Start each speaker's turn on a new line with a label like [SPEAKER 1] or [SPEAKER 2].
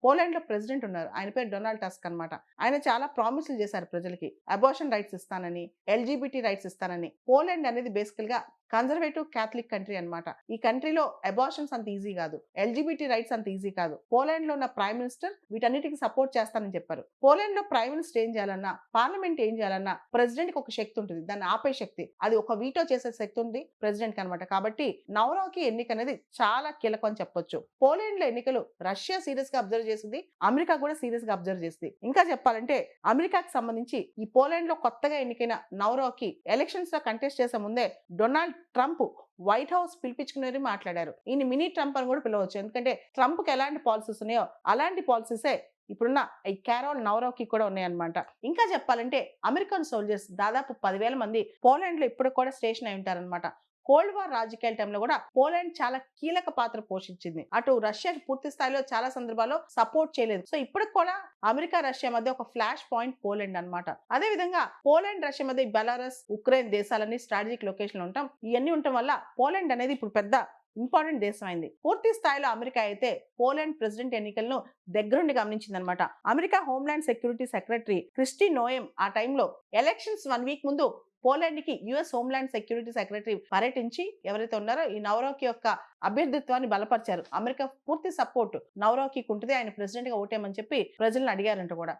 [SPEAKER 1] Poland లో president ఉన్నారు. ఆయన పేరు డొనాల్డ్ టస్క్ అన్నమాట. ఆయన చాలా ప్రామిస్‌లు చేశారు ప్రజలకి. అబార్షన్ రైట్స్ ఇస్తానని, ఎల్‌జీబీటీ రైట్స్ ఇస్తానని. పోలాండ్ అనేది బేసికల్‌గా కన్జర్వేటివ్ క్యాథలిక్ కంట్రీ అన్నమాట. ఈ కంట్రీలో అబార్షన్స్ అంత ఈజీ కాదు. ఎల్‌జీబీటీ రైట్స్ అంత ఈజీ కాదు. పోలాండ్ లో ఉన్న ప్రైమ్ మినిస్టర్ వీటన్నిటికి సపోర్ట్ చేస్తానని చెప్పారు. పోలాండ్ లో ప్రైమ్ మినిస్టర్ ఏం చేయాలన్నా, పార్లమెంట్ ఏం చేయాలన్నా ప్రెసిడెంట్ కి ఒక శక్తి ఉంటుంది. దాన్ని ఆపే శక్తి. అది ఒక వీటో చేసే శక్తి ఉంది ప్రెసిడెంట్ కి అన్నమాట. కాబట్టి నవరోకి ఎన్నిక అనేది చాలా కీలకం అని చెప్పొచ్చు. పోలాండ్ లో ఎన్నికలు రష్యా సీరియస్ గా అబ్జర్వ్ చేసింది. అమెరికా కూడా సీరియస్ గా అబ్జర్వ్ చేసింది. ఇంకా చెప్పాలంటే అమెరికాకి సంబంధించి ఈ పోలాండ్ లో కొత్తగా ఎన్నికైన నవరోకి ఎలక్షన్స్ లో కంటెస్ట్ చేసే ముందే డొనాల్డ్ ట్రంప్ వైట్ హౌస్ పిలిపించుకుని మాట్లాడారు. ఈయన మినీ ట్రంప్ అని కూడా పిలవచ్చు. ఎందుకంటే ట్రంప్ కి ఎలాంటి పాలసీస్ ఉన్నాయో అలాంటి పాలసీసే ఇప్పుడున్న ఈ క్యారోల్ నవరోకి కూడా ఉన్నాయన్నమాట. ఇంకా చెప్పాలంటే అమెరికన్ సోల్జర్స్ దాదాపు 10,000 మంది పోలాండ్ లో ఇప్పుడు కూడా స్టేషన్ అయి ఉంటారన్నమాట. కోల్డ్ వార్ రాజకీయాల టైంలో కూడా పోలాండ్ చాలా కీలక పాత్ర పోషించింది. అటు రష్యాకి పూర్తి స్థాయిలో చాలా సందర్భాల్లో సపోర్ట్ చేయలేదు. సో ఇప్పుడు కూడా అమెరికా రష్యా మధ్య ఒక ఫ్లాష్ పాయింట్ పోలాండ్ అన్నమాట. అదే విధంగా పోలాండ్ రష్యా మధ్య బెలారస్ ఉక్రెయిన్ దేశాలన్నీ స్ట్రాటజిక్ లొకేషన్ ఉంటాం. ఇవన్నీ ఉండటం వల్ల పోలాండ్ అనేది ఇప్పుడు పెద్ద ఇంపార్టెంట్ దేశం అయింది. పూర్తి స్థాయిలో అమెరికా అయితే పోలాండ్ ప్రెసిడెంట్ ఎన్నికలను దగ్గరుండి గమనించిందనమాట. America homeland security secretary Kristi Noem ఆ టైంలో ఎలక్షన్స్ 1 వీక్ ముందు పోలాండ్ కి యుఎస్ హోమ్లాండ్ సెక్యూరిటీ సెక్రటరీ పర్యటించి ఎవరైతే ఉన్నారో ఈ నవరోకి యొక్క అభ్యర్థిత్వాన్ని బలపరిచారు. అమెరికా పూర్తి సపోర్ట్ నవరోకి ఉంటుంది. ఆయన ప్రెసిడెంట్ గా ఓటేయమని చెప్పి ప్రజలను అడిగారంట కూడా.